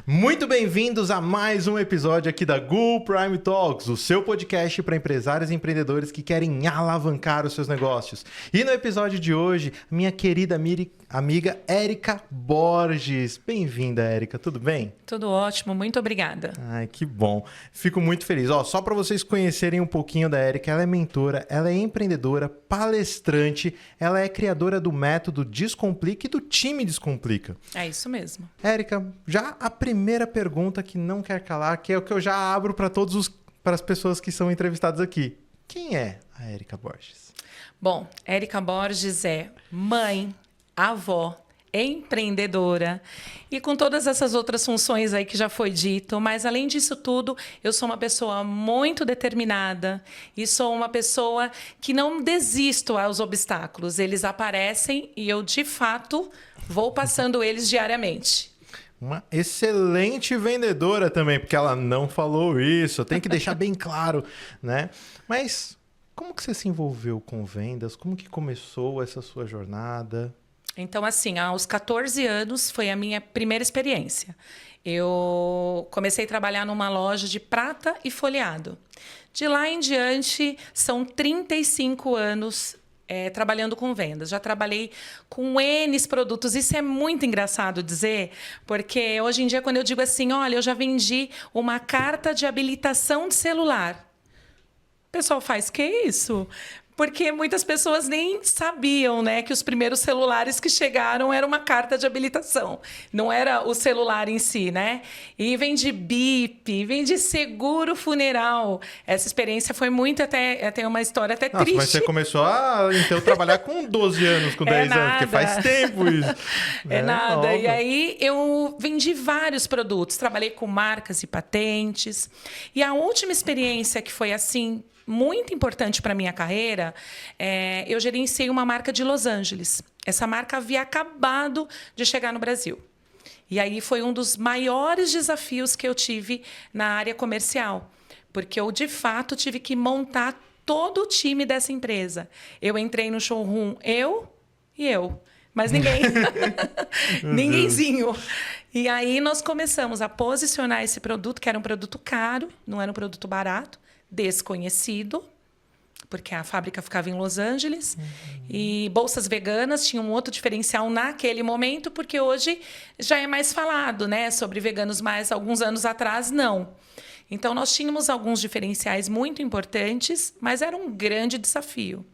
Muito bem-vindos a mais um episódio aqui da Gul Prime Talks, o seu podcast para empresários e empreendedores que querem alavancar os seus negócios. E no episódio de hoje, minha querida amiga Érica Borges. Bem-vinda, Érica, tudo bem? Tudo ótimo, muito obrigada. Ai, que bom. Fico muito feliz. Só para vocês conhecerem um pouquinho da Érica, ela é mentora, ela é empreendedora, palestrante, ela é criadora do método Descomplica e do time Descomplica. É isso mesmo. Érica, já a primeira pergunta que não quer calar, que é o que eu já abro para para as pessoas que são entrevistadas aqui. Quem é a Érica Borges? Bom, Érica Borges é mãe, avó, empreendedora e com todas essas outras funções aí que já foi dito, mas além disso tudo, eu sou uma pessoa muito determinada e sou uma pessoa que não desisto aos obstáculos. Eles aparecem e eu, de fato, vou passando eles diariamente. Uma excelente vendedora também, porque ela não falou isso, tem que deixar bem claro, né? Mas como que você se envolveu com vendas? Como que começou essa sua jornada? Então, assim, aos 14 anos foi a minha primeira experiência. Eu comecei a trabalhar numa loja de prata e folheado. De lá em diante, são 35 anos trabalhando com vendas. Já trabalhei com N produtos. Isso é muito engraçado dizer, porque hoje em dia, quando eu digo assim, olha, eu já vendi uma carta de habilitação de celular. O pessoal faz, que isso? Porque muitas pessoas nem sabiam, né, que os primeiros celulares que chegaram era uma carta de habilitação. Não era o celular em si, né? E vem de BIP, vem de seguro funeral. Essa experiência foi muito tem uma história até triste. Mas você começou a então trabalhar com 12 anos, com 10 anos, porque faz tempo isso. É nada. Óbvio. E aí eu vendi vários produtos, trabalhei com marcas e patentes. E a última experiência que foi assim muito importante para a minha carreira, eu gerenciei uma marca de Los Angeles. Essa marca havia acabado de chegar no Brasil. E aí foi um dos maiores desafios que eu tive na área comercial, porque eu, de fato, tive que montar todo o time dessa empresa. Eu entrei no showroom, eu, mas ninguém. Ninguémzinho. E aí nós começamos a posicionar esse produto, que era um produto caro, não era um produto barato, desconhecido, porque a fábrica ficava em Los Angeles. E bolsas veganas tinham um outro diferencial naquele momento, porque hoje já é mais falado, né, sobre veganos, mas alguns anos atrás não. Então nós tínhamos alguns diferenciais muito importantes, mas era um grande desafio.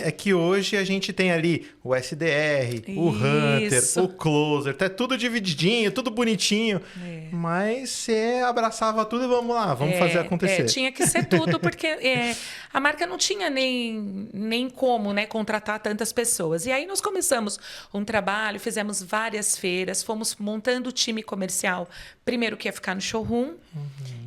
É que hoje a gente tem ali o SDR, o Hunter, o Closer, tá tudo divididinho, tudo bonitinho. Mas você abraçava tudo e vamos lá, vamos fazer acontecer. Tinha que ser tudo, porque a marca não tinha nem como, né, contratar tantas pessoas. E aí nós começamos um trabalho, fizemos várias feiras, fomos montando o time comercial. Primeiro que ia ficar no showroom,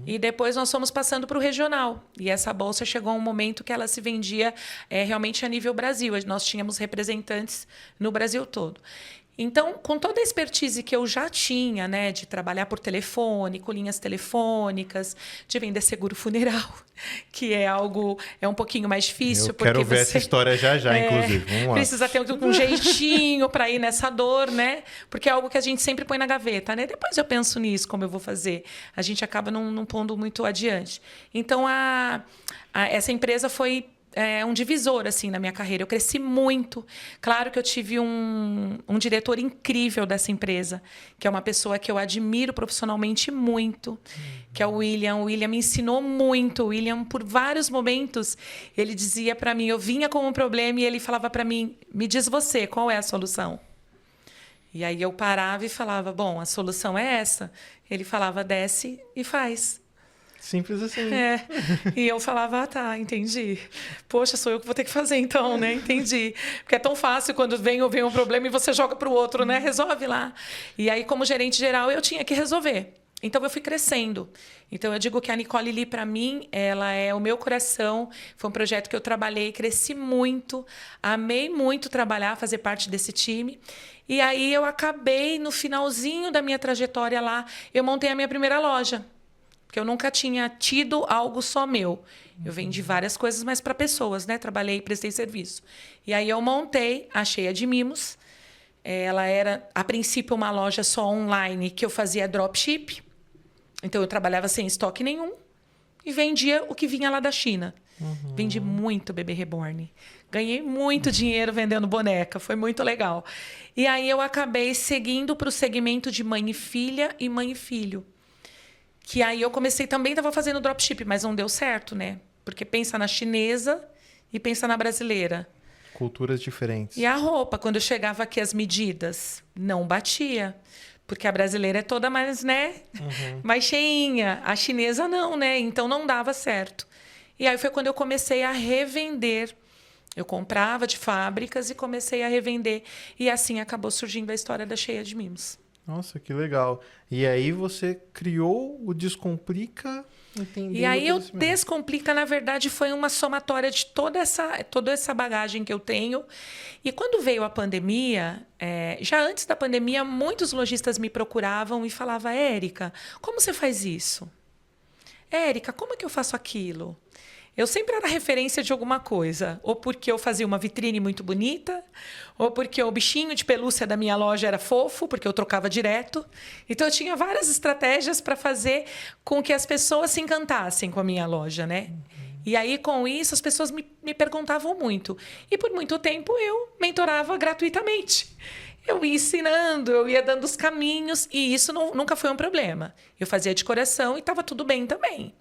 e depois nós fomos passando para o regional. E essa bolsa chegou a um momento que ela se vendia realmente a nível Brasil. Nós tínhamos representantes no Brasil todo. Então, com toda a expertise que eu já tinha, né, de trabalhar por telefone, com linhas telefônicas, de vender seguro funeral, que é um pouquinho mais difícil. Eu quero ver essa história já, inclusive. Vamos lá. Precisa ter um jeitinho para ir nessa dor, né? Porque é algo que a gente sempre põe na gaveta, né? Depois eu penso nisso, como eu vou fazer. A gente acaba não pondo muito adiante. Então, essa empresa foi um divisor assim na minha carreira. Eu cresci muito. Claro que eu tive um diretor incrível dessa empresa, que é uma pessoa que eu admiro profissionalmente muito, que é o William. O William me ensinou muito. O William, por vários momentos, ele dizia para mim, eu vinha com um problema e ele falava para mim, me diz você, qual é a solução? E aí eu parava e falava, bom, a solução é essa. Ele falava, desce e faz. Simples assim. E eu falava, tá, entendi. Poxa, sou eu que vou ter que fazer então, né? Entendi. Porque é tão fácil quando vem um problema e você joga para o outro, né? Resolve lá. E aí, como gerente geral, eu tinha que resolver. Então, eu fui crescendo. Então, eu digo que a Nicole Lee, para mim, ela é o meu coração. Foi um projeto que eu trabalhei, cresci muito. Amei muito trabalhar, fazer parte desse time. E aí, eu acabei, no finalzinho da minha trajetória lá, eu montei a minha primeira loja. Porque eu nunca tinha tido algo só meu. Eu vendi várias coisas, mas para pessoas, né? Trabalhei e prestei serviço. E aí eu montei a Cheia de Mimos. Ela era, a princípio, uma loja só online que eu fazia dropship. Então, eu trabalhava sem estoque nenhum e vendia o que vinha lá da China. Vendi muito bebê reborn. Ganhei muito dinheiro vendendo boneca. Foi muito legal. E aí, eu acabei seguindo para o segmento de mãe e filha e mãe e filho. Que aí, eu comecei também, estava fazendo dropship, mas não deu certo, né? Porque pensa na chinesa e pensa na brasileira. Culturas diferentes. E a roupa, quando eu chegava aqui, as medidas, não batia. Porque a brasileira é toda mais, né? Mais cheinha. A chinesa não, né? Então, não dava certo. E aí foi quando eu comecei a revender. Eu comprava de fábricas e comecei a revender. E assim acabou surgindo a história da Cheia de Mimos. Nossa, que legal. E aí você criou o Descomplica, entendendo E aí o o conhecimento. Descomplica, na verdade, foi uma somatória de toda essa bagagem que eu tenho. E quando veio a pandemia, já antes da pandemia, muitos lojistas me procuravam e falavam, Érica, como você faz isso? Érica, como é que eu faço aquilo? Eu sempre era referência de alguma coisa. Ou porque eu fazia uma vitrine muito bonita, ou porque o bichinho de pelúcia da minha loja era fofo, porque eu trocava direto. Então, eu tinha várias estratégias para fazer com que as pessoas se encantassem com a minha loja, né? E aí, com isso, as pessoas me perguntavam muito. E, por muito tempo, eu mentorava gratuitamente. Eu ia ensinando, eu ia dando os caminhos, e isso nunca foi um problema. Eu fazia decoração e estava tudo bem também.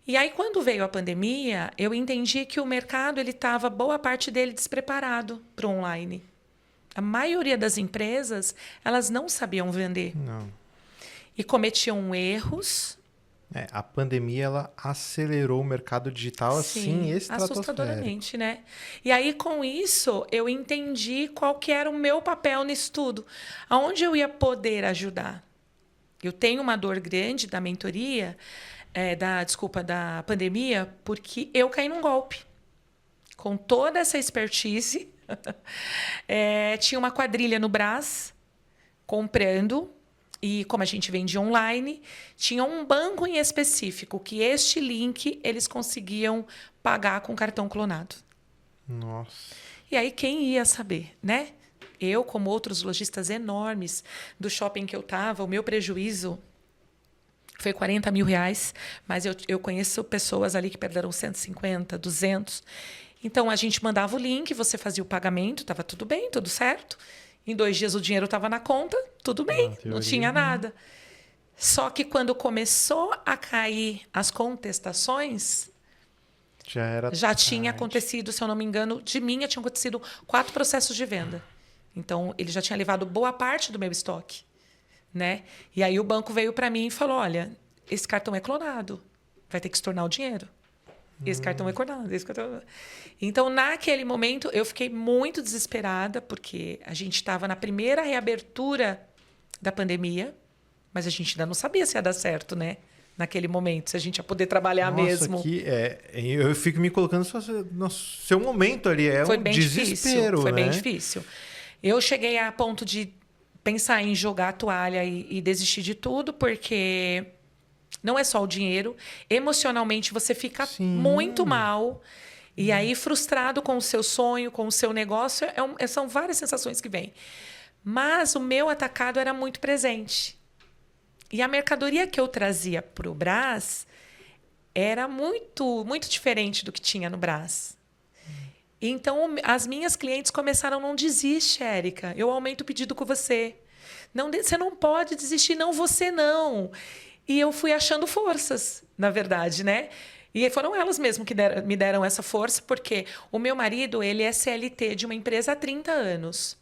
E aí, quando veio a pandemia, eu entendi que o mercado ele estava, boa parte dele, despreparado para o online. A maioria das empresas, elas não sabiam vender. Não. E cometiam erros. A pandemia, ela acelerou o mercado digital, assim, estratosférico. Assustadoramente, né? E aí, com isso, eu entendi qual que era o meu papel nisso tudo. Aonde eu ia poder ajudar. Eu tenho uma dor grande da mentoria... da pandemia, porque eu caí num golpe. Com toda essa expertise, tinha uma quadrilha no Brás, comprando, e como a gente vende online, tinha um banco em específico, que este link eles conseguiam pagar com cartão clonado. Nossa. E aí, quem ia saber, né? Eu, como outros lojistas enormes do shopping que eu estava, o meu prejuízo... foi 40 mil reais, mas eu conheço pessoas ali que perderam 150, 200. Então, a gente mandava o link, você fazia o pagamento, estava tudo bem, tudo certo. Em 2 dias o dinheiro estava na conta, tudo bem, não tinha nada. Só que quando começou a cair as contestações, já tinha acontecido, se eu não me engano, de mim tinham acontecido 4 processos de venda. Então, ele já tinha levado boa parte do meu estoque. Né? E aí o banco veio para mim e falou, olha, esse cartão é clonado, vai ter que estornar o dinheiro. Esse cartão é clonado. Então, naquele momento, eu fiquei muito desesperada, porque a gente estava na primeira reabertura da pandemia, mas a gente ainda não sabia se ia dar certo, né? Naquele momento, se a gente ia poder trabalhar mesmo. Eu fico me colocando no seu momento ali, foi um bem desespero, difícil, foi né? bem difícil. Eu cheguei a ponto de pensar em jogar a toalha e desistir de tudo, porque não é só o dinheiro. Emocionalmente, você fica muito mal. E aí, frustrado com o seu sonho, com o seu negócio, são várias sensações que vêm. Mas o meu atacado era muito presente. E a mercadoria que eu trazia para o Brás era muito, muito diferente do que tinha no Brás. Então, as minhas clientes começaram, não desiste, Érica. Eu aumento o pedido com você. Não, você não pode desistir, não, você não. E eu fui achando forças, na verdade, né? E foram elas mesmo que me deram essa força, porque o meu marido, ele é CLT de uma empresa há 30 anos.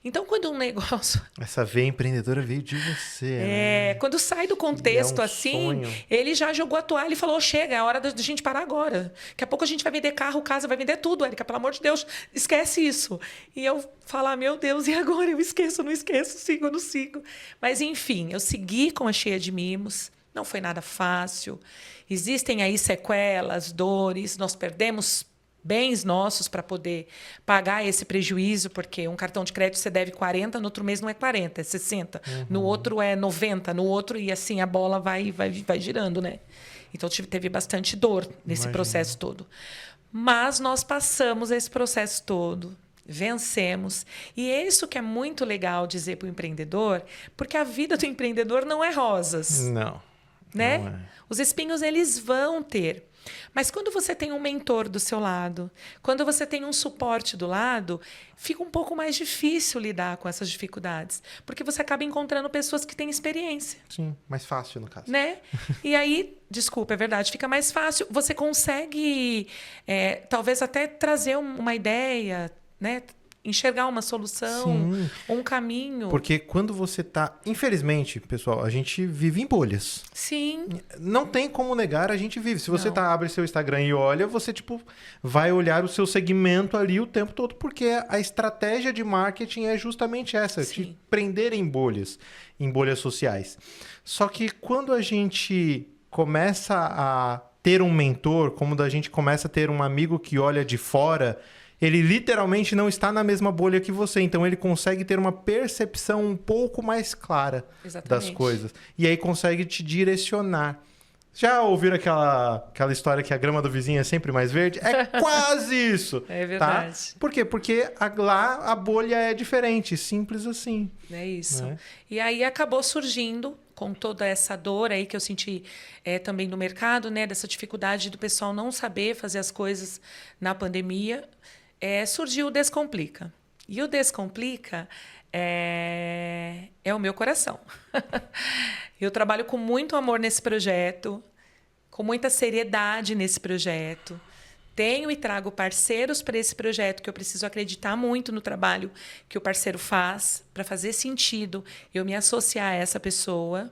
Então, quando um negócio... Essa veia empreendedora veio de você, né? Quando sai do contexto sonho. ele já jogou a toalha e falou, chega, é hora da gente parar agora. Daqui a pouco a gente vai vender carro, casa, vai vender tudo, Érica, pelo amor de Deus, esquece isso. E eu falar, meu Deus, e agora? Eu esqueço, não esqueço, sigo, não sigo. Mas, enfim, eu segui com a Cheia de Mimos, não foi nada fácil. Existem aí sequelas, dores, nós perdemos bens nossos para poder pagar esse prejuízo, porque um cartão de crédito você deve 40, no outro mês não é 40, é 60. No outro é 90, no outro, e assim a bola vai girando, né? Então, teve bastante dor nesse processo todo. Mas nós passamos esse processo todo. vencemos. E é isso que é muito legal dizer para o empreendedor, porque a vida do empreendedor não é rosas. Não. Né? Não é. Os espinhos, eles vão ter. Mas quando você tem um mentor do seu lado, quando você tem um suporte do lado, fica um pouco mais difícil lidar com essas dificuldades. Porque você acaba encontrando pessoas que têm experiência. Sim, mais fácil no caso. Né? E aí, desculpa, é verdade, fica mais fácil. Você consegue, talvez até trazer uma ideia, né? Enxergar uma solução, Sim. um caminho. Porque quando você tá... Infelizmente, pessoal, a gente vive em bolhas. Sim. Não tem como negar, a gente vive. Se você Não. abre seu Instagram e olha, você vai olhar o seu segmento ali o tempo todo, porque a estratégia de marketing é justamente essa, Sim. te prender em bolhas sociais. Só que quando a gente começa a ter um mentor, como a gente começa a ter um amigo que olha de fora, ele literalmente não está na mesma bolha que você, então ele consegue ter uma percepção um pouco mais clara das coisas. E aí consegue te direcionar. Já ouviram aquela história que a grama do vizinho é sempre mais verde? É quase isso! É verdade. Tá? Por quê? Porque lá a bolha é diferente, simples assim. É isso. Né? E aí acabou surgindo, com toda essa dor aí que eu senti também no mercado, né? Dessa dificuldade do pessoal não saber fazer as coisas na pandemia, surgiu o Descomplica. E o Descomplica é o meu coração. Eu trabalho com muito amor nesse projeto, com muita seriedade nesse projeto. Tenho e trago parceiros para esse projeto, que eu preciso acreditar muito no trabalho que o parceiro faz, para fazer sentido eu me associar a essa pessoa,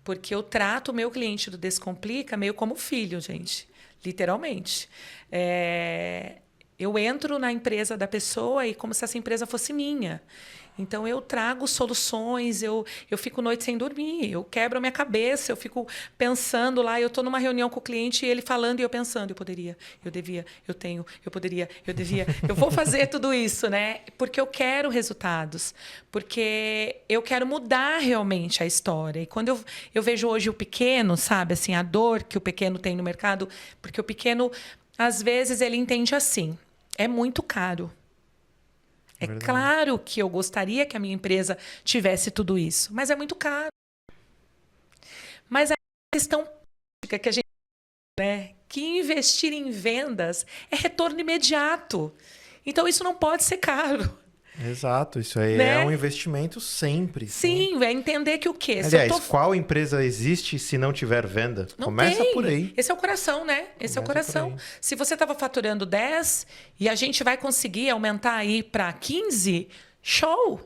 porque eu trato o meu cliente do Descomplica meio como filho, gente, literalmente. Eu entro na empresa da pessoa e como se essa empresa fosse minha. Então, eu trago soluções, eu fico noite sem dormir, eu quebro a minha cabeça, eu fico pensando lá, eu estou numa reunião com o cliente e ele falando e eu pensando, eu poderia, eu devia, eu tenho, eu poderia, eu devia, eu vou fazer tudo isso, né? Porque eu quero resultados, porque eu quero mudar realmente a história. E quando eu vejo hoje o pequeno, sabe, assim, a dor que o pequeno tem no mercado, porque o pequeno, às vezes, ele entende assim, é muito caro. É claro que eu gostaria que a minha empresa tivesse tudo isso, mas é muito caro. Mas a questão que a gente, né, que investir em vendas é retorno imediato. Então isso não pode ser caro. Exato, isso aí né? É um investimento sempre. Sim, é entender que o quê? Aliás, qual empresa existe se não tiver venda? Não Começa tem. por aí. Esse é o coração, né? Esse é o coração. Se você estava faturando 10 e a gente vai conseguir aumentar aí para 15, show!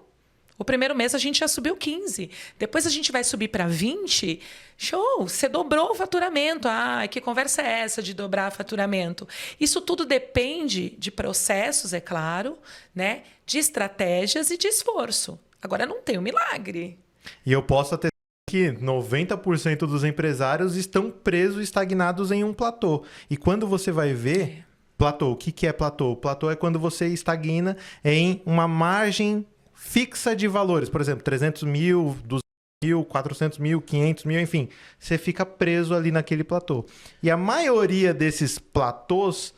O primeiro mês a gente já subiu 15. Depois a gente vai subir para 20. Show! Você dobrou o faturamento. Ah, que conversa é essa de dobrar faturamento? Isso tudo depende de processos, é claro, né? De estratégias e de esforço. Agora, não tem um milagre. E eu posso até que 90% dos empresários estão presos, estagnados em um platô. E quando você vai ver... Platô, o que é platô? Platô é quando você estagna em uma margem fixa de valores. Por exemplo, 300 mil, 200 mil, 400 mil, 500 mil, enfim. Você fica preso ali naquele platô. E a maioria desses platôs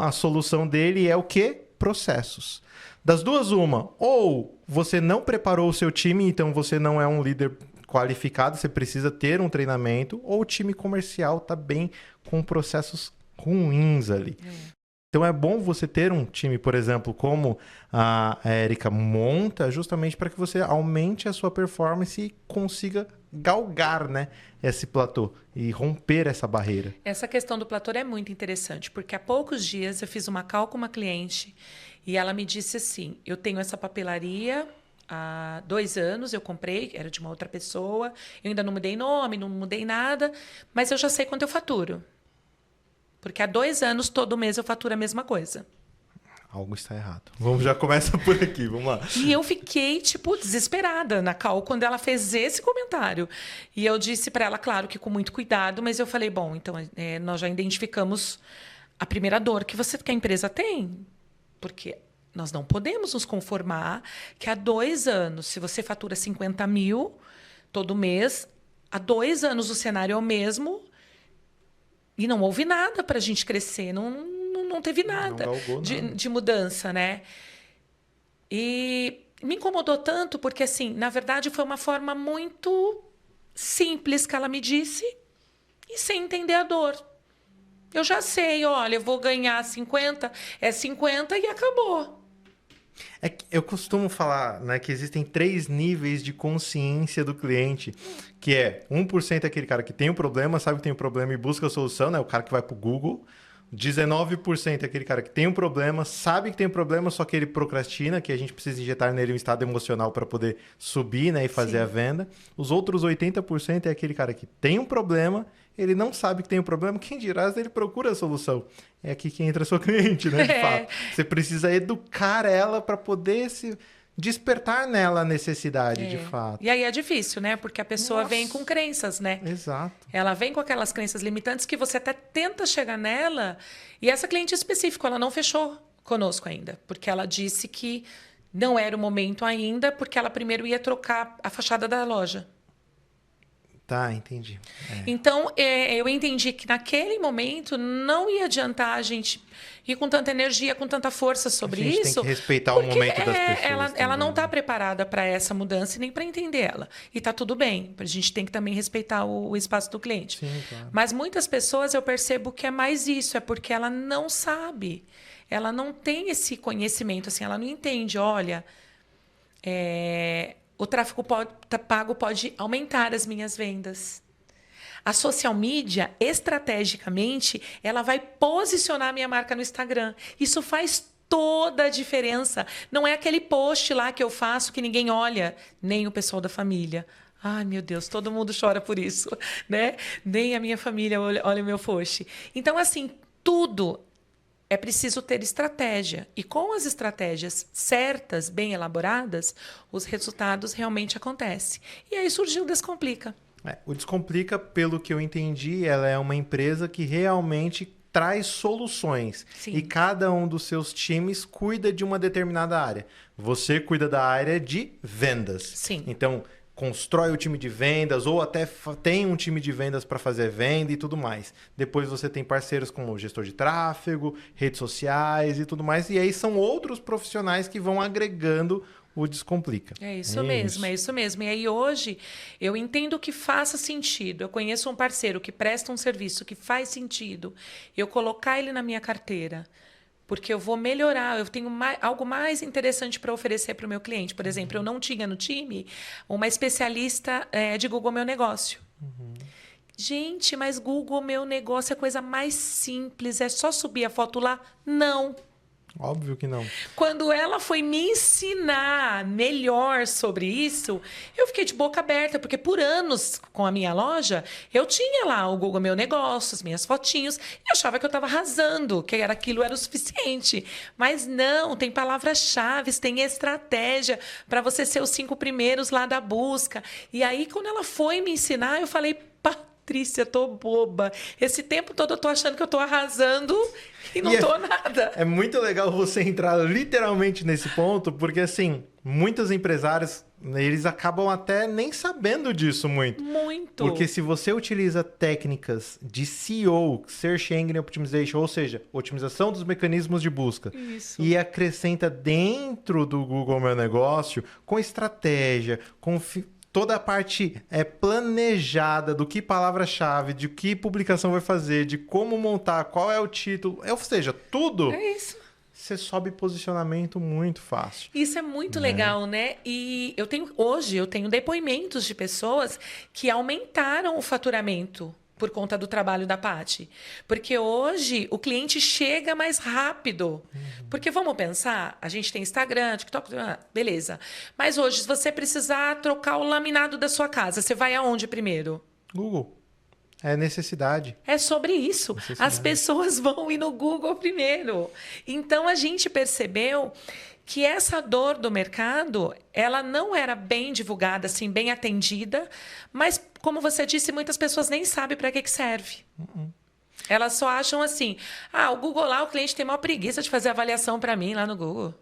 a solução dele é o quê? Processos. Das duas, uma. Ou você não preparou o seu time, então você não é um líder qualificado, você precisa ter um treinamento, ou o time comercial está bem com processos ruins ali. Então é bom você ter um time, por exemplo, como a Érica monta, justamente para que você aumente a sua performance e consiga galgar, né, esse platô e romper essa barreira. Essa questão do platô é muito interessante, porque há poucos dias eu fiz uma call com uma cliente e ela me disse assim, eu tenho essa papelaria há 2 anos, eu comprei, era de uma outra pessoa, eu ainda não mudei nome, não mudei nada, mas eu já sei quanto eu faturo. Porque há 2 anos, todo mês, eu faturo a mesma coisa. Algo está errado. Vamos, já começa por aqui, vamos lá. E eu fiquei, desesperada na call quando ela fez esse comentário. E eu disse para ela, claro que com muito cuidado, mas eu falei, bom, então nós já identificamos a primeira dor que a empresa tem. Porque nós não podemos nos conformar que há 2 anos, se você fatura 50 mil todo mês, há 2 anos o cenário é o mesmo... E não houve nada para a gente crescer, não teve nada galgou nada. De mudança, né? E me incomodou tanto porque, assim, na verdade, foi uma forma muito simples que ela me disse e sem entender a dor. Eu já sei, olha, eu vou ganhar 50, é 50 e acabou. É que eu costumo falar, né, que existem 3 níveis de consciência do cliente, que é 1% é aquele cara que tem o problema, sabe que tem o problema e busca a solução, né? O cara que vai pro Google. 19% é aquele cara que tem um problema, sabe que tem um problema, só que ele procrastina, que a gente precisa injetar nele um estado emocional para poder subir, né, e fazer a venda. Os outros 80% é aquele cara que tem um problema, ele não sabe que tem um problema, quem dirá ele procura a solução. É aqui que entra a sua cliente, né, de fato. Você precisa educar ela para poder se despertar nela a necessidade, de fato. E aí é difícil, né? Porque a pessoa vem com crenças, né? Exato. Ela vem com aquelas crenças limitantes que você até tenta chegar nela. E essa cliente específica, ela não fechou conosco ainda. Porque ela disse que não era o momento ainda, porque ela primeiro ia trocar a fachada da loja. Tá, entendi. Então, eu entendi que naquele momento não ia adiantar a gente ir com tanta energia, com tanta força sobre isso. A gente tem que respeitar o momento das pessoas. Ela não está preparada para essa mudança e nem para entender ela. E está tudo bem. A gente tem que também respeitar o espaço do cliente. Sim, claro. Mas muitas pessoas eu percebo que é mais isso, é porque ela não sabe. Ela não tem esse conhecimento, assim, ela não entende. Olha, o tráfego pago pode aumentar as minhas vendas. A social media, estrategicamente, ela vai posicionar a minha marca no Instagram. Isso faz toda a diferença. Não é aquele post lá que eu faço que ninguém olha, nem o pessoal da família. Ai, meu Deus, todo mundo chora por isso, né? Nem a minha família olha o meu post. Então, assim, tudo é preciso ter estratégia. E com as estratégias certas, bem elaboradas, os resultados realmente acontecem. E aí surgiu o Descomplica. O Descomplica, pelo que eu entendi, ela é uma empresa que realmente traz soluções. Sim. E cada um dos seus times cuida de uma determinada área. Você cuida da área de vendas. Sim. Então, constrói o time de vendas ou até tem um time de vendas para fazer venda e tudo mais. Depois você tem parceiros como o gestor de tráfego, redes sociais e tudo mais. E aí são outros profissionais que vão agregando o Descomplica. É isso mesmo. E aí hoje eu entendo que faça sentido. Eu conheço um parceiro que presta um serviço que faz sentido. Eu colocar ele na minha carteira. Porque eu vou melhorar, eu tenho algo mais interessante para oferecer para o meu cliente. Por exemplo, eu não tinha no time uma especialista de Google Meu Negócio. Gente, mas Google Meu Negócio é a coisa mais simples, é só subir a foto lá? Não. Óbvio que não. Quando ela foi me ensinar melhor sobre isso, eu fiquei de boca aberta, porque por anos com a minha loja, eu tinha lá o Google Meu Negócio, as minhas fotinhos, e achava que eu estava arrasando, que aquilo era o suficiente. Mas não, tem palavras-chave, tem estratégia para você ser os 5 primeiros lá da busca. E aí, quando ela foi me ensinar, eu falei, Patrícia, tô boba. Esse tempo todo eu tô achando que eu tô arrasando e não tô nada. É muito legal você entrar literalmente nesse ponto, porque assim, muitos empresários, eles acabam até nem sabendo disso muito. Muito. Porque se você utiliza técnicas de SEO, Search Engine Optimization, ou seja, otimização dos mecanismos de busca, Isso. e acrescenta dentro do Google Meu Negócio, com estratégia, com toda a parte planejada do que palavra-chave, de que publicação vai fazer, de como montar, qual é o título, ou seja, tudo. É isso. Você sobe posicionamento muito fácil. Isso é muito legal, né? E hoje eu tenho depoimentos de pessoas que aumentaram o faturamento por conta do trabalho da Paty. Porque hoje o cliente chega mais rápido. Porque vamos pensar, a gente tem Instagram, TikTok, beleza. Mas hoje, se você precisar trocar o laminado da sua casa, você vai aonde primeiro? Google. É necessidade. É sobre isso. As pessoas vão ir no Google primeiro. Então, a gente percebeu que essa dor do mercado, ela não era bem divulgada, assim, bem atendida, mas, como você disse, muitas pessoas nem sabem para que serve. Elas só acham assim, o Google lá, o cliente tem maior preguiça de fazer avaliação para mim lá no Google.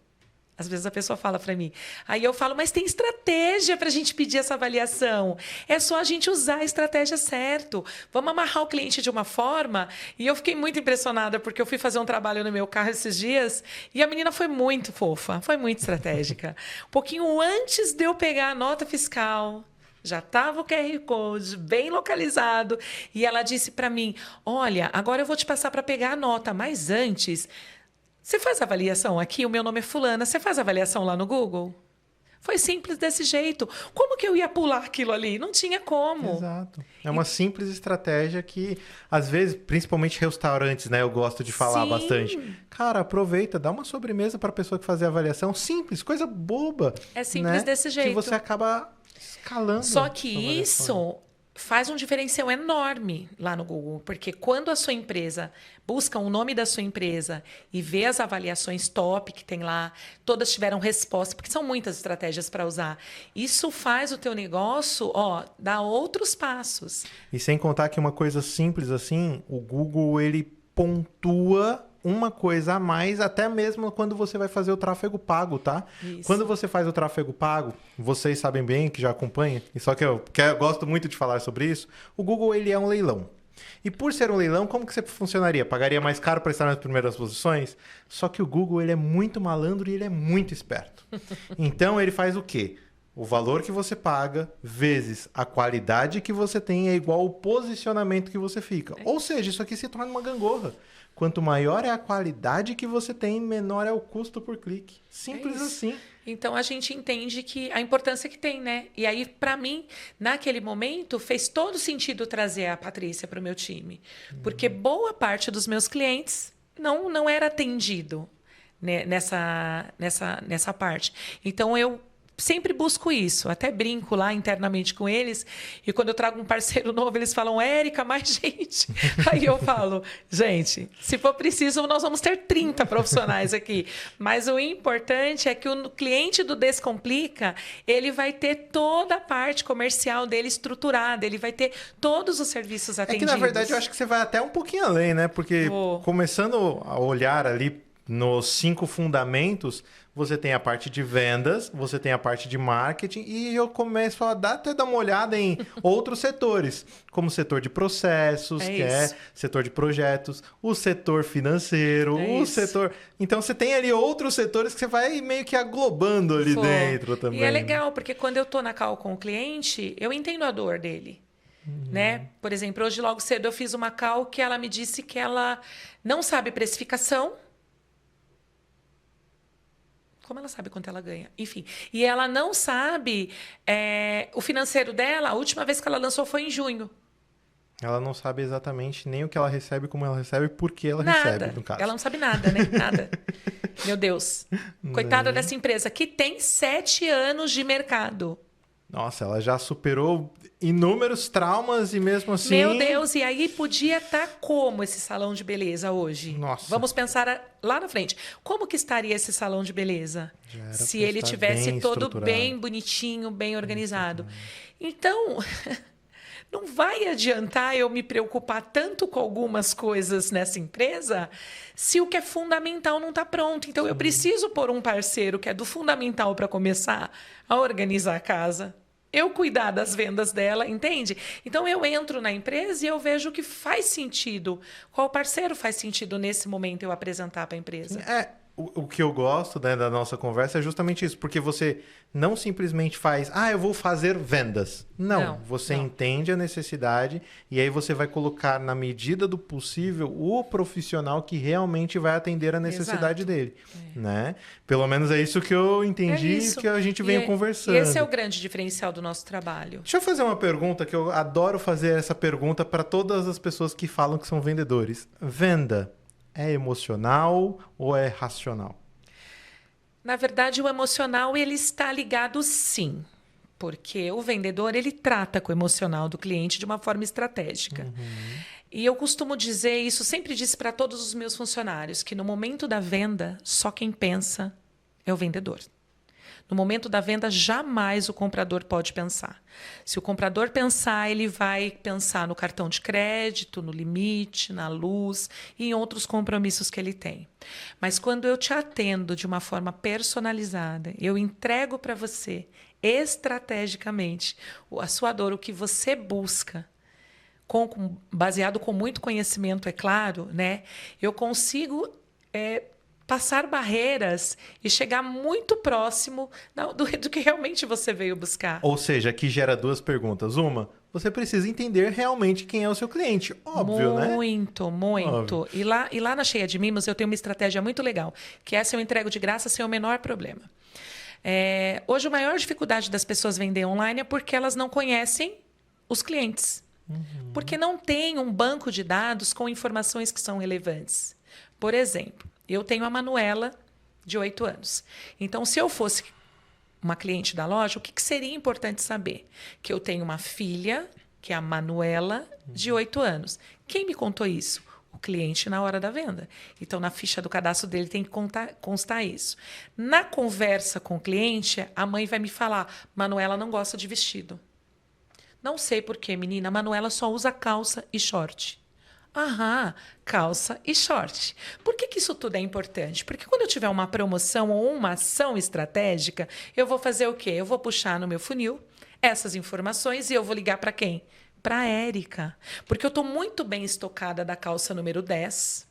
Às vezes a pessoa fala para mim. Aí eu falo, mas tem estratégia para a gente pedir essa avaliação. É só a gente usar a estratégia certo. Vamos amarrar o cliente de uma forma. E eu fiquei muito impressionada, porque eu fui fazer um trabalho no meu carro esses dias e a menina foi muito fofa, foi muito estratégica. Um pouquinho antes de eu pegar a nota fiscal, já estava o QR Code bem localizado. E ela disse para mim, olha, agora eu vou te passar para pegar a nota, mas antes... Você faz avaliação aqui? O meu nome é fulana. Você faz avaliação lá no Google? Foi simples desse jeito. Como que eu ia pular aquilo ali? Não tinha como. Exato. É uma simples estratégia que, às vezes, principalmente restaurantes, né? Eu gosto de falar Sim. bastante. Cara, aproveita, dá uma sobremesa para a pessoa que fazer a avaliação. Simples, coisa boba. É simples, né? desse jeito. Que você acaba escalando. Só que isso faz um diferencial enorme lá no Google, porque quando a sua empresa busca o nome da sua empresa e vê as avaliações top que tem lá, todas tiveram resposta, porque são muitas estratégias para usar. Isso faz o teu negócio, dar outros passos. E sem contar que uma coisa simples assim, o Google ele pontua uma coisa a mais, até mesmo quando você vai fazer o tráfego pago, tá? Isso. Quando você faz o tráfego pago, vocês sabem bem que já acompanham, e só que eu gosto muito de falar sobre isso, o Google ele é um leilão. E por ser um leilão, como que você funcionaria? Pagaria mais caro para estar nas primeiras posições? Só que o Google ele é muito malandro e ele é muito esperto. Então ele faz o quê? O valor que você paga vezes a qualidade que você tem é igual ao posicionamento que você fica. Ou seja, isso aqui se torna uma gangorra. Quanto maior é a qualidade que você tem, menor é o custo por clique. Simples assim. Então, a gente entende que a importância que tem, né? E aí, para mim, naquele momento, fez todo sentido trazer a Patrícia para o meu time. Porque boa parte dos meus clientes não era atendido, né, nessa parte. Então, eu sempre busco isso, até brinco lá internamente com eles, e quando eu trago um parceiro novo, eles falam, Érica, mais gente. Aí eu falo, gente, se for preciso, nós vamos ter 30 profissionais aqui. Mas o importante é que o cliente do Descomplica, ele vai ter toda a parte comercial dele estruturada, ele vai ter todos os serviços atendidos. É que, na verdade, eu acho que você vai até um pouquinho além, né? Porque começando a olhar ali nos 5 fundamentos, você tem a parte de vendas, você tem a parte de marketing e eu começo a até dar uma olhada em outros setores, como o setor de processos, que é setor de projetos, o setor financeiro, setor... Então, você tem ali outros setores que você vai meio que aglobando ali dentro também. E é legal, porque quando eu estou na call com o cliente, eu entendo a dor dele. Né? Por exemplo, hoje logo cedo eu fiz uma call que ela me disse que ela não sabe precificação. Como ela sabe quanto ela ganha? Enfim. E ela não sabe o financeiro dela. A última vez que ela lançou foi em junho. Ela não sabe exatamente nem o que ela recebe, como ela recebe, por que ela recebe, no caso. Ela não sabe nada, né? Nada. Meu Deus. Coitada dessa empresa, que tem 7 anos de mercado. Nossa, ela já superou inúmeros traumas e mesmo assim... Meu Deus, e aí podia estar como esse salão de beleza hoje? Nossa. Vamos pensar lá na frente. Como que estaria esse salão de beleza? Se ele tivesse todo bem bonitinho, bem organizado. Então, não vai adiantar eu me preocupar tanto com algumas coisas nessa empresa se o que é fundamental não está pronto. Então, eu preciso pôr um parceiro que é do fundamental para começar a organizar a casa. Eu cuidar das vendas dela, entende? Então, eu entro na empresa e eu vejo que faz sentido. Qual parceiro faz sentido nesse momento eu apresentar para a empresa? O que eu gosto, né, da nossa conversa é justamente isso. Porque você não simplesmente faz, eu vou fazer vendas. Não, você entende a necessidade e aí você vai colocar na medida do possível o profissional que realmente vai atender a necessidade dele. Né? Pelo menos é isso que eu entendi e que a gente veio conversando. E esse é o grande diferencial do nosso trabalho. Deixa eu fazer uma pergunta que eu adoro fazer essa pergunta para todas as pessoas que falam que são vendedores. Venda é emocional ou é racional? Na verdade, o emocional ele está ligado sim, porque o vendedor ele trata com o emocional do cliente de uma forma estratégica. E eu costumo dizer isso, sempre disse para todos os meus funcionários, que no momento da venda, só quem pensa é o vendedor. No momento da venda, jamais o comprador pode pensar. Se o comprador pensar, ele vai pensar no cartão de crédito, no limite, na luz e em outros compromissos que ele tem. Mas quando eu te atendo de uma forma personalizada, eu entrego para você estrategicamente a sua dor, o que você busca, baseado com muito conhecimento, é claro, né? Eu consigo passar barreiras e chegar muito próximo do que realmente você veio buscar. Ou seja, aqui gera duas perguntas. Uma, você precisa entender realmente quem é o seu cliente. Óbvio, né? Muito. Óbvio. E lá na Cheia de Mimos eu tenho uma estratégia muito legal, que essa eu entrego de graça sem o menor problema. Hoje a maior dificuldade das pessoas vender online é porque elas não conhecem os clientes. Porque não tem um banco de dados com informações que são relevantes. Por exemplo, eu tenho a Manuela, de 8 anos. Então, se eu fosse uma cliente da loja, o que seria importante saber? Que eu tenho uma filha, que é a Manuela, de 8 anos. Quem me contou isso? O cliente na hora da venda. Então, na ficha do cadastro dele tem que constar isso. Na conversa com o cliente, a mãe vai me falar, Manuela não gosta de vestido. Não sei por quê, menina. A Manuela só usa calça e short. Aham, calça e short. Por que isso tudo é importante? Porque quando eu tiver uma promoção ou uma ação estratégica, eu vou fazer o quê? Eu vou puxar no meu funil essas informações e eu vou ligar para quem? Para a Érica. Porque eu estou muito bem estocada da calça número 10.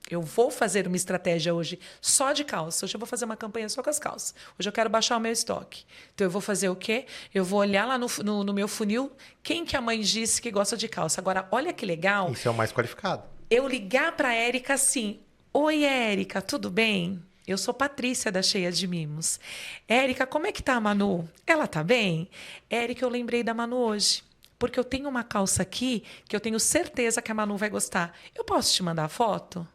Eu vou fazer uma estratégia hoje só de calça. Hoje eu vou fazer uma campanha só com as calças. Hoje eu quero baixar o meu estoque. Então eu vou fazer o quê? Eu vou olhar lá no meu funil quem que a mãe disse que gosta de calça. Agora, olha que legal. Isso é o mais qualificado. Eu ligar para a Érica assim. Oi, Érica, tudo bem? Eu sou Patrícia da Cheia de Mimos. Érica, como é que tá a Manu? Ela tá bem? Érica, eu lembrei da Manu hoje. Porque eu tenho uma calça aqui que eu tenho certeza que a Manu vai gostar. Eu posso te mandar a foto?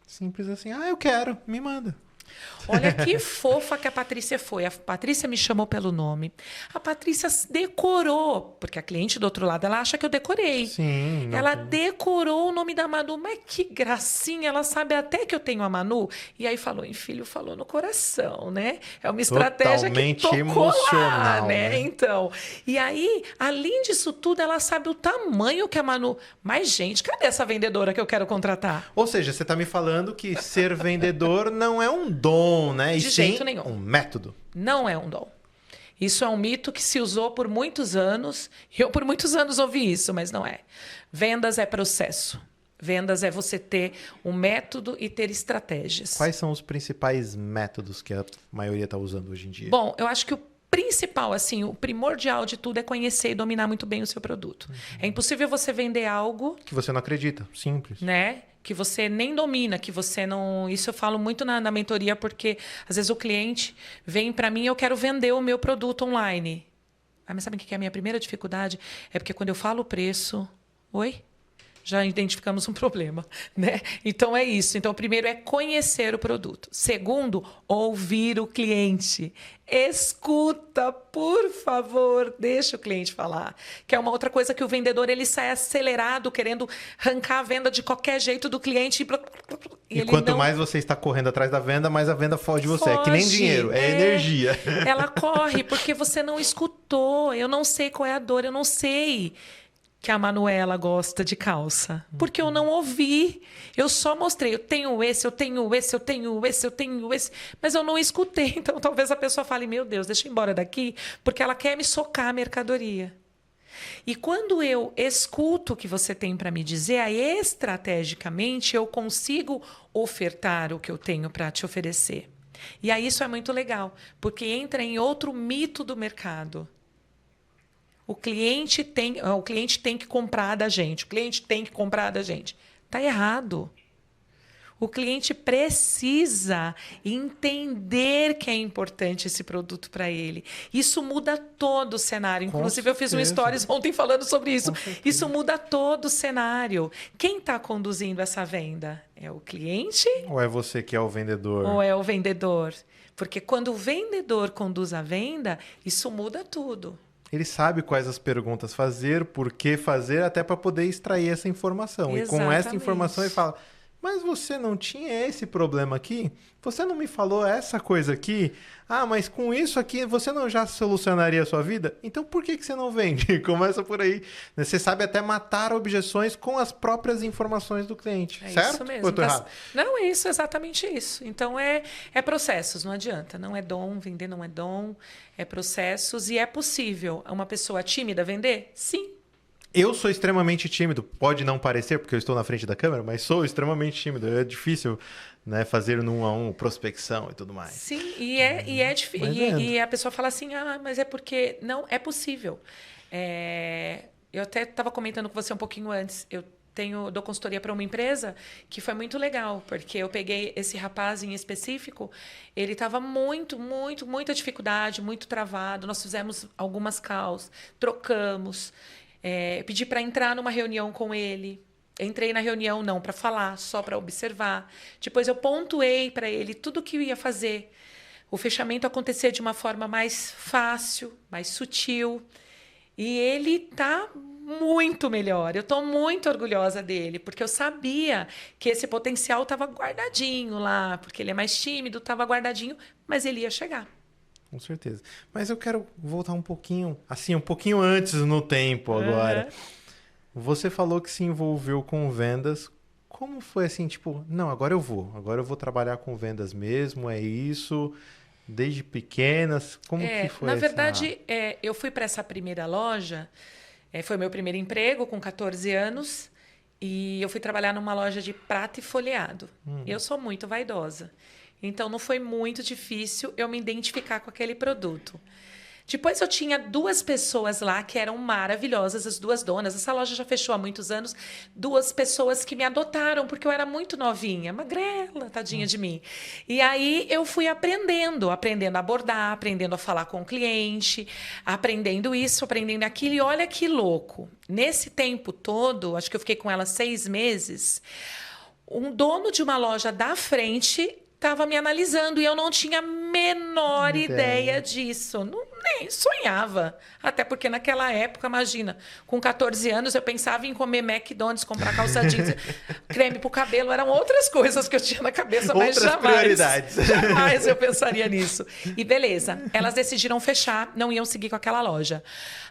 Simples assim. Eu quero. Me manda. Olha que fofa que a Patrícia foi. A Patrícia me chamou pelo nome. A Patrícia decorou, porque a cliente do outro lado, ela acha que eu decorei. Sim. Ela decorou o nome da Manu. Mas que gracinha, ela sabe até que eu tenho a Manu. E aí falou, filho, falou no coração, né? É uma estratégia totalmente que tocou emocional, lá, né? Então, e aí, além disso tudo, ela sabe o tamanho que a Manu... Mas, gente, cadê essa vendedora que eu quero contratar? Ou seja, você está me falando que ser vendedor não é um dom, né? De jeito nenhum. Um método. Não é um dom. Isso é um mito que se usou por muitos anos. Eu, por muitos anos, ouvi isso, mas não é. Vendas é processo. Vendas é você ter um método e ter estratégias. Quais são os principais métodos que a maioria está usando hoje em dia? Bom, eu acho que o principal, assim, o primordial de tudo é conhecer e dominar muito bem o seu produto. É impossível você vender algo... que você não acredita. Simples. Né? Que você nem domina, que você não... Isso eu falo muito na mentoria, porque às vezes o cliente vem para mim e eu quero vender o meu produto online. Mas sabe o que é a minha primeira dificuldade? É porque quando eu falo o preço... Oi? Já identificamos um problema, né? Então, é isso. Então, primeiro é conhecer o produto. Segundo, ouvir o cliente. Escuta, por favor, deixa o cliente falar. Que é uma outra coisa que o vendedor ele sai acelerado, querendo arrancar a venda de qualquer jeito do cliente. E quanto mais você está correndo atrás da venda, mais a venda foge de você. É que nem dinheiro, é energia. Ela corre porque você não escutou. Eu não sei qual é a dor, eu não sei que a Manuela gosta de calça. Porque eu não ouvi. Eu só mostrei. Eu tenho esse, eu tenho esse, eu tenho esse, eu tenho esse. Mas eu não escutei. Então, talvez a pessoa fale, meu Deus, deixa eu ir embora daqui, porque ela quer me socar a mercadoria. E quando eu escuto o que você tem para me dizer, aí estrategicamente eu consigo ofertar o que eu tenho para te oferecer. E aí isso é muito legal, porque entra em outro mito do mercado. O cliente tem que comprar da gente. O cliente tem que comprar da gente. Está errado. O cliente precisa entender que é importante esse produto para ele. Isso muda todo o cenário. Inclusive, eu fiz um stories ontem falando sobre isso. Isso muda todo o cenário. Quem está conduzindo essa venda? É o cliente? Ou é você que é o vendedor? Ou é o vendedor? Porque quando o vendedor conduz a venda, isso muda tudo. Ele sabe quais as perguntas fazer, por que fazer, até para poder extrair essa informação. Exatamente. E com essa informação ele fala, mas você não tinha esse problema aqui? Você não me falou essa coisa aqui? Ah, mas com isso aqui você não já solucionaria a sua vida? Então por que você não vende? Começa por aí. Você sabe até matar objeções com as próprias informações do cliente, certo? Isso mesmo. Ou eu tô errado? Não, é isso, exatamente isso. Então, é processos, não adianta. Não é dom, vender não é dom, é processos e é possível uma pessoa tímida vender? Sim. Eu sou extremamente tímido, pode não parecer porque eu estou na frente da câmera, mas sou extremamente tímido. É difícil, né, fazer no 1 a 1, prospecção e tudo mais. Sim, é difícil. E a pessoa fala assim, mas é porque... Não, é possível. Eu até estava comentando com você um pouquinho antes. Eu dou consultoria para uma empresa que foi muito legal, porque eu peguei esse rapaz em específico, ele estava muita dificuldade, muito travado. Nós fizemos algumas calls, trocamos... pedi para entrar numa reunião com ele. Entrei na reunião não para falar, só para observar. Depois eu pontuei para ele tudo o que eu ia fazer. O fechamento acontecia de uma forma mais fácil, mais sutil. E ele está muito melhor. Eu estou muito orgulhosa dele, porque eu sabia que esse potencial estava guardadinho lá, porque ele é mais tímido, estava guardadinho, mas ele ia chegar. Com certeza. Mas eu quero voltar um pouquinho antes no tempo agora. Você falou que se envolveu com vendas. Como foi assim, tipo, não, agora eu vou trabalhar com vendas mesmo, é isso, desde pequenas, como que foi? Na verdade, eu fui para essa primeira loja, foi meu primeiro emprego com 14 anos, e eu fui trabalhar numa loja de prata e folheado. Eu sou muito vaidosa. Então, não foi muito difícil eu me identificar com aquele produto. Depois, eu tinha 2 pessoas lá que eram maravilhosas, as 2 donas. Essa loja já fechou há muitos anos. 2 pessoas que me adotaram, porque eu era muito novinha, magrela, tadinha de mim. E aí, eu fui aprendendo a abordar, aprendendo a falar com o cliente, aprendendo isso, aprendendo aquilo. E olha que louco. Nesse tempo todo, acho que eu fiquei com ela 6 meses, um dono de uma loja da frente estava me analisando e eu não tinha a menor ideia disso. Nem sonhava. Até porque naquela época, imagina, com 14 anos eu pensava em comer McDonald's, comprar calça jeans, creme pro cabelo, eram outras coisas que eu tinha na cabeça, mas jamais eu pensaria nisso. E beleza, elas decidiram fechar, não iam seguir com aquela loja.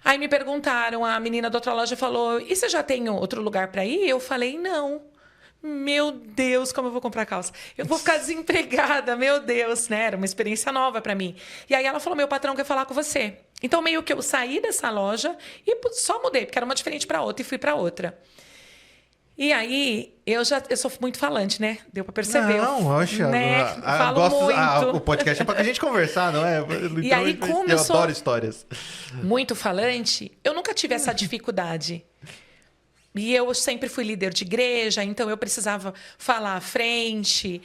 Aí me perguntaram, a menina da outra loja falou, e você já tem outro lugar para ir? Eu falei, não. Meu Deus, como eu vou comprar calça? Eu vou ficar desempregada, meu Deus, né? Era uma experiência nova para mim. E aí ela falou, meu patrão quer falar com você. Então, meio que eu saí dessa loja e só mudei, porque era uma diferente para outra e fui para outra. E aí, eu sou muito falante, né? Deu para perceber. Não, oxa, né? Falo muito. O podcast é para a gente conversar, não é? E aí, como eu adoro histórias. Muito falante, eu nunca tive essa dificuldade. E eu sempre fui líder de igreja, então eu precisava falar à frente,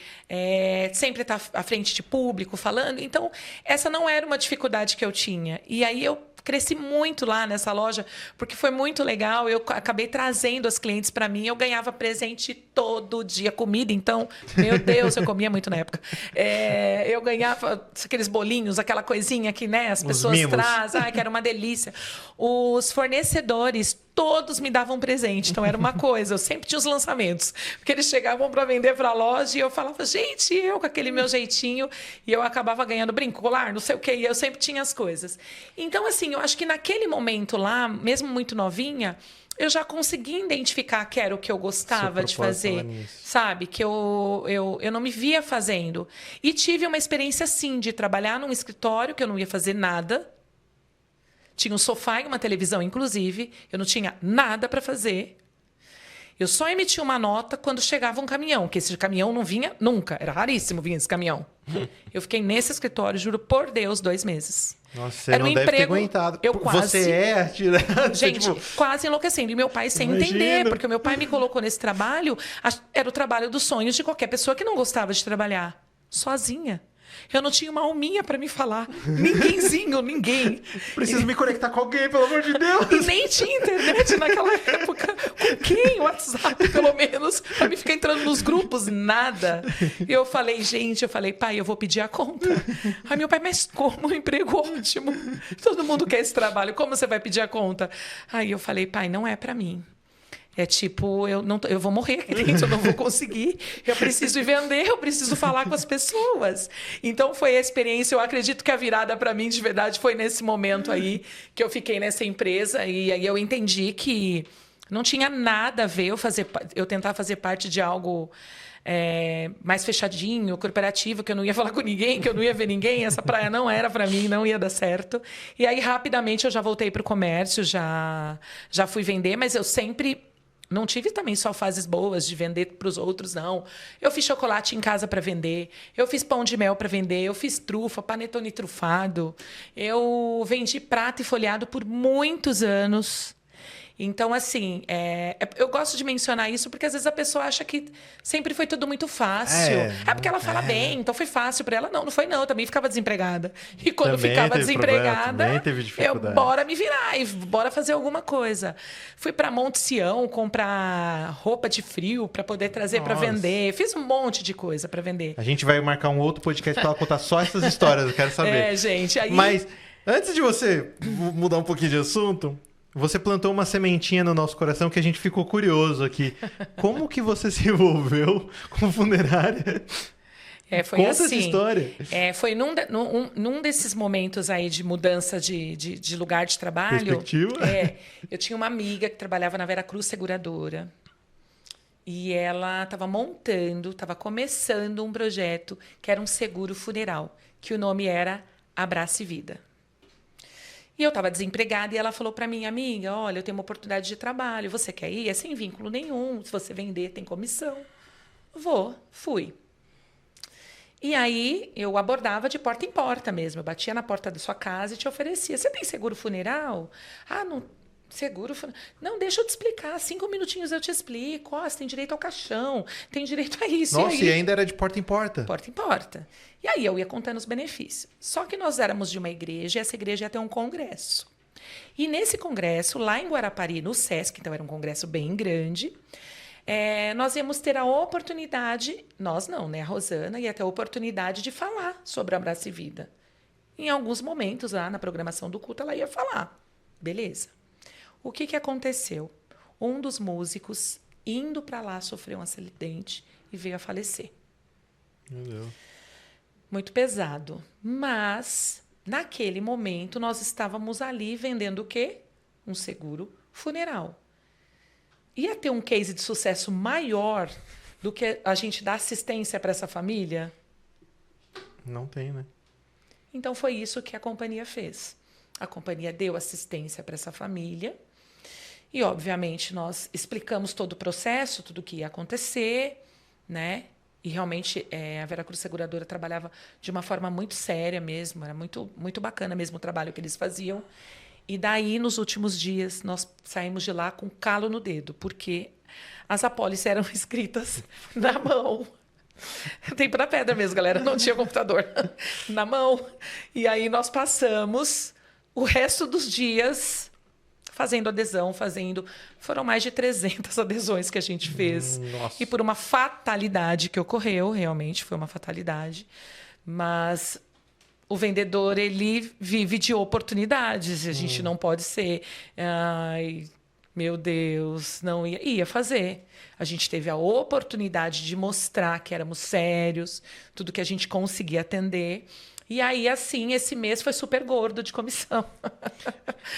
sempre estar à frente de público falando. Então, essa não era uma dificuldade que eu tinha. E aí eu cresci muito lá nessa loja, porque foi muito legal. Eu acabei trazendo as clientes para mim. Eu ganhava presente todo dia, comida. Então, meu Deus, eu comia muito na época. Eu ganhava aqueles bolinhos, aquela coisinha que, né, as pessoas trazem, que era uma delícia. Os fornecedores todos me davam presente, então era uma coisa, eu sempre tinha os lançamentos, porque eles chegavam para vender para a loja e eu falava, gente, eu com aquele meu jeitinho, e eu acabava ganhando brinco, colar, não sei o quê, e eu sempre tinha as coisas. Então, assim, eu acho que naquele momento lá, mesmo muito novinha, eu já consegui identificar que era o que eu gostava de fazer, sabe? Que eu não me via fazendo. E tive uma experiência, sim, de trabalhar num escritório que eu não ia fazer nada. Tinha um sofá e uma televisão, inclusive. Eu não tinha nada para fazer. Eu só emitia uma nota quando chegava um caminhão, porque esse caminhão não vinha nunca. Era raríssimo vir esse caminhão. Eu fiquei nesse escritório, juro por Deus, 2 meses. Nossa, você não deve ter aguentado. Você é... Gente, tipo... quase enlouquecendo. E meu pai sem entender, porque o meu pai me colocou nesse trabalho, era o trabalho dos sonhos de qualquer pessoa que não gostava de trabalhar. Sozinha. Eu não tinha uma alminha para me falar. Ninguém. Preciso me conectar com alguém, pelo amor de Deus. E nem tinha internet naquela época. Com quem? WhatsApp, pelo menos. Para me ficar entrando nos grupos, nada. E eu falei, pai, eu vou pedir a conta. Aí meu pai, mas como? Um emprego ótimo. Todo mundo quer esse trabalho. Como você vai pedir a conta? Aí eu falei, pai, não é para mim. É tipo, eu vou morrer aqui dentro, eu não vou conseguir. Eu preciso ir vender, eu preciso falar com as pessoas. Então, foi a experiência. Eu acredito que a virada para mim, de verdade, foi nesse momento aí que eu fiquei nessa empresa. E aí eu entendi que não tinha nada a ver eu tentar fazer parte de algo mais fechadinho, corporativo, que eu não ia falar com ninguém, que eu não ia ver ninguém. Essa praia não era para mim, não ia dar certo. E aí, rapidamente, eu já voltei para o comércio, já fui vender, mas eu sempre... Não tive também só fases boas de vender para os outros, não. Eu fiz chocolate em casa para vender, eu fiz pão de mel para vender, eu fiz trufa, panetone trufado, eu vendi prato e folhado por muitos anos. Então, assim, eu gosto de mencionar isso porque às vezes a pessoa acha que sempre foi tudo muito fácil. Porque ela fala bem, então foi fácil para ela. Não, não foi não, eu também ficava desempregada. E quando eu ficava desempregada, bora me virar e bora fazer alguma coisa. Fui para Monte Sião comprar roupa de frio para poder trazer para vender. Fiz um monte de coisa para vender. A gente vai marcar um outro podcast para ela contar só essas histórias, eu quero saber. Gente, aí... Mas antes de você mudar um pouquinho de assunto... Você plantou uma sementinha no nosso coração que a gente ficou curioso aqui. Como que você se envolveu com funerária? Foi Conta assim, essa história. Foi num desses momentos aí de mudança de lugar de trabalho. Perspectiva? Eu tinha uma amiga que trabalhava na Veracruz Seguradora. E ela estava começando um projeto que era um seguro funeral, que o nome era Abrace Vida. E eu estava desempregada e ela falou para mim, amiga, olha, eu tenho uma oportunidade de trabalho, você quer ir? É sem vínculo nenhum, se você vender tem comissão. Fui. E aí eu abordava de porta em porta mesmo, eu batia na porta da sua casa e te oferecia, você tem seguro funeral? Ah, não, seguro funeral? Não, deixa eu te explicar, 5 minutinhos eu te explico, você tem direito ao caixão, tem direito a isso. Nossa, e ainda era de porta em porta? Porta em porta. E aí eu ia contando os benefícios. Só que nós éramos de uma igreja e essa igreja ia ter um congresso. E nesse congresso, lá em Guarapari, no Sesc, então era um congresso bem grande, nós íamos ter a oportunidade, nós não, né? A Rosana ia ter a oportunidade de falar sobre a Abrace Vida. Em alguns momentos, lá na programação do culto, ela ia falar. Beleza. O que aconteceu? Um dos músicos, indo para lá, sofreu um acidente e veio a falecer. Meu Deus. Muito pesado. Mas, naquele momento, nós estávamos ali vendendo o quê? Um seguro funeral. Ia ter um case de sucesso maior do que a gente dar assistência para essa família? Não tem, né? Então, foi isso que a companhia fez. A companhia deu assistência para essa família. E, obviamente, nós explicamos todo o processo, tudo o que ia acontecer, né? E realmente a Veracruz Seguradora trabalhava de uma forma muito séria mesmo, era muito, muito bacana mesmo o trabalho que eles faziam. E daí, nos últimos dias, nós saímos de lá com calo no dedo, porque as apólices eram escritas na mão. Tempo da pedra mesmo, galera, não tinha computador. Na mão. E aí nós passamos o resto dos dias fazendo adesão, Foram mais de 300 adesões que a gente fez. Nossa. E por uma fatalidade que ocorreu, realmente foi uma fatalidade. Mas o vendedor, ele vive de oportunidades. A gente não pode ser... Ai, meu Deus, não ia fazer. A gente teve a oportunidade de mostrar que éramos sérios, tudo que a gente conseguia atender. E aí, assim, esse mês foi super gordo de comissão.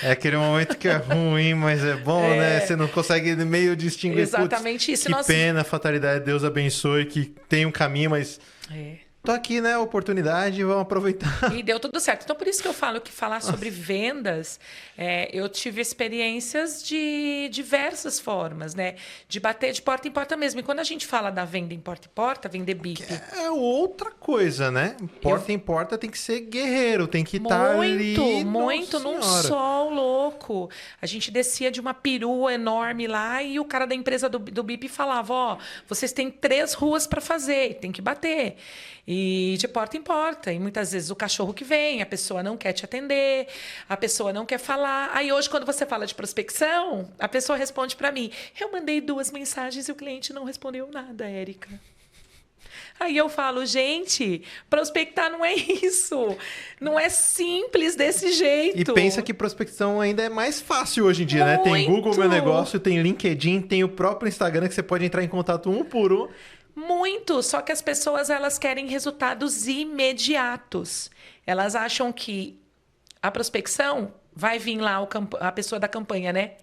É aquele momento que é ruim, mas é bom, né? Você não consegue meio distinguir. Exatamente isso. Que pena, fatalidade, Deus abençoe, que tem um caminho, mas... Tô aqui, né? Oportunidade, vamos aproveitar. E deu tudo certo. Então, por isso que eu falo que falar sobre vendas, eu tive experiências de diversas formas, né? De bater de porta em porta mesmo. E quando a gente fala da venda em porta, vender BIP. É outra coisa, né? Porta em porta tem que ser guerreiro, tem que estar ali. Muito, num sol louco. A gente descia de uma perua enorme lá e o cara da empresa do BIP falava, vocês têm 3 ruas para fazer, tem que bater. E de porta em porta. E muitas vezes o cachorro que vem, a pessoa não quer te atender, a pessoa não quer falar. Aí hoje, quando você fala de prospecção, a pessoa responde para mim, eu mandei 2 mensagens e o cliente não respondeu nada, Érica. Aí eu falo, gente, prospectar não é isso. Não é simples desse jeito. E pensa que prospecção ainda é mais fácil hoje em dia, né? Tem Google Meu Negócio, tem LinkedIn, tem o próprio Instagram que você pode entrar em contato um por um. Muito, só que as pessoas elas querem resultados imediatos. Elas acham que a prospecção vai vir lá a pessoa da campanha, né?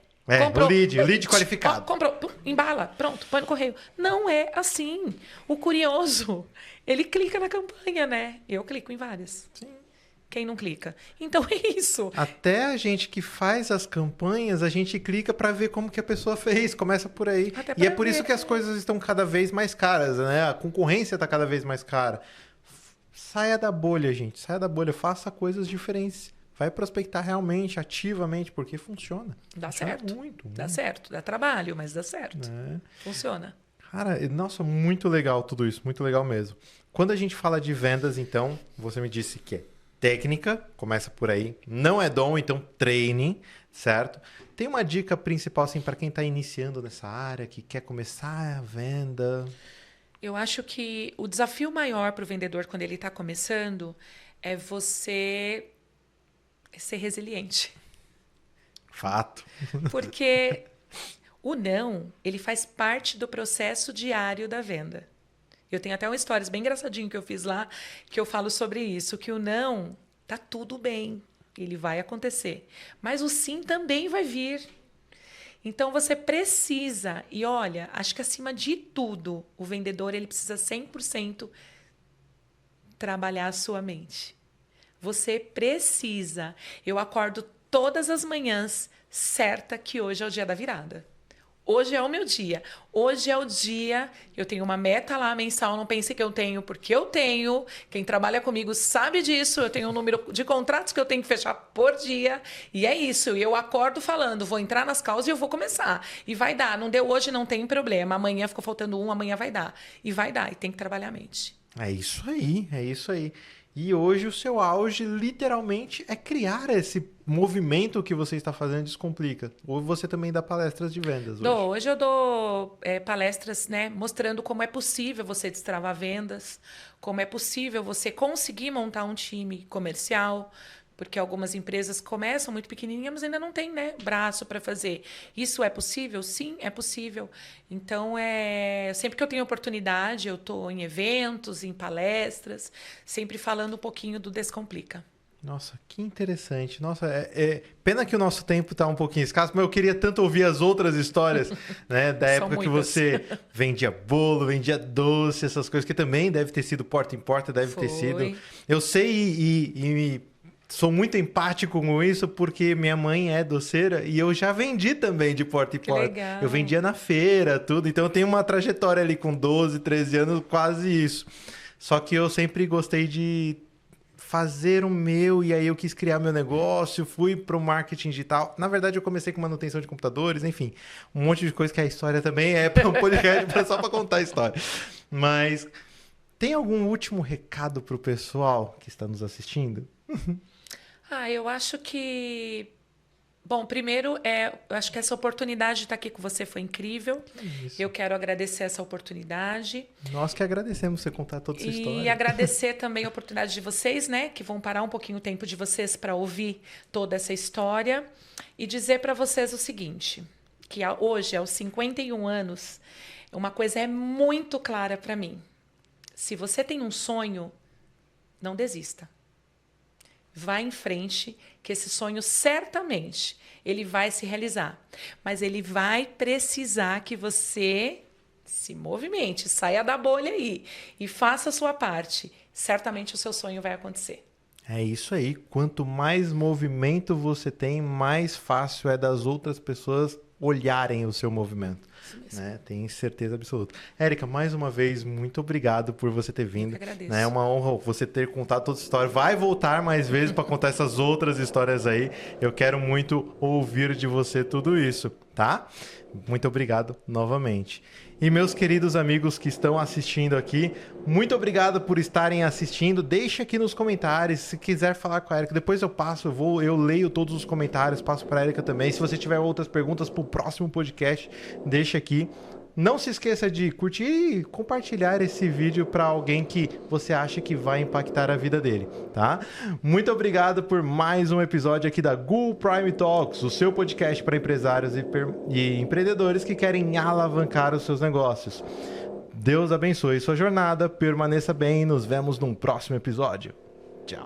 Comprou, o lead qualificado. Comprou, embala, pronto, põe no correio. Não é assim. O curioso, ele clica na campanha, né? Eu clico em várias. Sim. Quem não clica? Então é isso. Até a gente que faz as campanhas, a gente clica para ver como que a pessoa fez. Começa por aí. E é por isso que as coisas estão cada vez mais caras, né? A concorrência está cada vez mais cara. Saia da bolha, gente. Saia da bolha. Faça coisas diferentes. Vai prospectar realmente, ativamente, porque funciona. Dá funciona certo. Muito. Dá certo. Dá trabalho, mas dá certo. Funciona. Cara, nossa, muito legal tudo isso. Muito legal mesmo. Quando a gente fala de vendas, então, você me disse que é técnica, começa por aí. Não é dom, então treine, certo? Tem uma dica principal, assim, para quem está iniciando nessa área, que quer começar a venda? Eu acho que o desafio maior para o vendedor quando ele está começando é você ser resiliente. Fato. Porque o não, ele faz parte do processo diário da venda. Eu tenho até uma história bem engraçadinha que eu fiz lá, que eu falo sobre isso, que o não, tá tudo bem, ele vai acontecer. Mas o sim também vai vir. Então, você precisa, e olha, acho que acima de tudo, o vendedor ele precisa 100% trabalhar a sua mente. Você precisa. Eu acordo todas as manhãs certa que hoje é o dia da virada. Hoje é o meu dia. Hoje é o dia. Eu tenho uma meta lá mensal. Não pense que eu tenho, porque eu tenho. Quem trabalha comigo sabe disso. Eu tenho um número de contratos que eu tenho que fechar por dia. E é isso. E eu acordo falando, vou entrar nas causas e eu vou começar. E vai dar. Não deu hoje, não tem problema. Amanhã ficou faltando um, amanhã vai dar. E vai dar. E tem que trabalhar a mente. É isso aí. É isso aí. E hoje o seu auge, literalmente, é criar esse movimento que você está fazendo Descomplica. Ou você também dá palestras de vendas hoje? Hoje eu dou palestras, né, mostrando como é possível você destravar vendas, como é possível você conseguir montar um time comercial, porque algumas empresas começam muito pequenininhas, mas ainda não tem, né, braço para fazer. Isso é possível? Sim, é possível. Então, sempre que eu tenho oportunidade, eu estou em eventos, em palestras, sempre falando um pouquinho do Descomplica. Nossa, que interessante. Nossa, pena que o nosso tempo está um pouquinho escasso, mas eu queria tanto ouvir as outras histórias, né? Da época que você vendia bolo, vendia doce, essas coisas, que também deve ter sido porta em porta, ter sido. Eu sei e sou muito empático com isso, porque minha mãe é doceira e eu já vendi também de porta em porta. Legal. Eu vendia na feira, tudo. Então eu tenho uma trajetória ali com 12, 13 anos, quase isso. Só que eu sempre gostei de fazer o meu, e aí eu quis criar meu negócio, fui para o marketing digital. Na verdade, eu comecei com manutenção de computadores, enfim, um monte de coisa que a história também é para um podcast só para contar a história. Mas tem algum último recado para o pessoal que está nos assistindo? Eu acho que... Bom, primeiro, eu acho que essa oportunidade de estar aqui com você foi incrível. Isso. Eu quero agradecer essa oportunidade. Nós que agradecemos você contar toda essa história. E agradecer também a oportunidade de vocês, né? Que vão parar um pouquinho o tempo de vocês para ouvir toda essa história. E dizer para vocês o seguinte, que hoje, aos 51 anos, uma coisa é muito clara para mim. Se você tem um sonho, não desista. Vá em frente, que esse sonho certamente ele vai se realizar. Mas ele vai precisar que você se movimente, saia da bolha aí e faça a sua parte. Certamente o seu sonho vai acontecer. É isso aí. Quanto mais movimento você tem, mais fácil é das outras pessoas olharem o seu movimento. Né? Tenho certeza absoluta. Érica, mais uma vez, muito obrigado por você ter vindo. Eu que agradeço. É uma honra você ter contado toda essa história. Vai voltar mais vezes para contar essas outras histórias aí. Eu quero muito ouvir de você tudo isso, tá? Muito obrigado novamente. E meus queridos amigos que estão assistindo aqui, muito obrigado por estarem assistindo. Deixe aqui nos comentários se quiser falar com a Érica. Depois eu passo, eu leio todos os comentários, passo para a Érica também. Se você tiver outras perguntas para o próximo podcast, deixa aqui. Não se esqueça de curtir e compartilhar esse vídeo para alguém que você acha que vai impactar a vida dele, tá? Muito obrigado por mais um episódio aqui da Gul Prime Talks, o seu podcast para empresários e empreendedores que querem alavancar os seus negócios. Deus abençoe sua jornada, permaneça bem e nos vemos num próximo episódio. Tchau.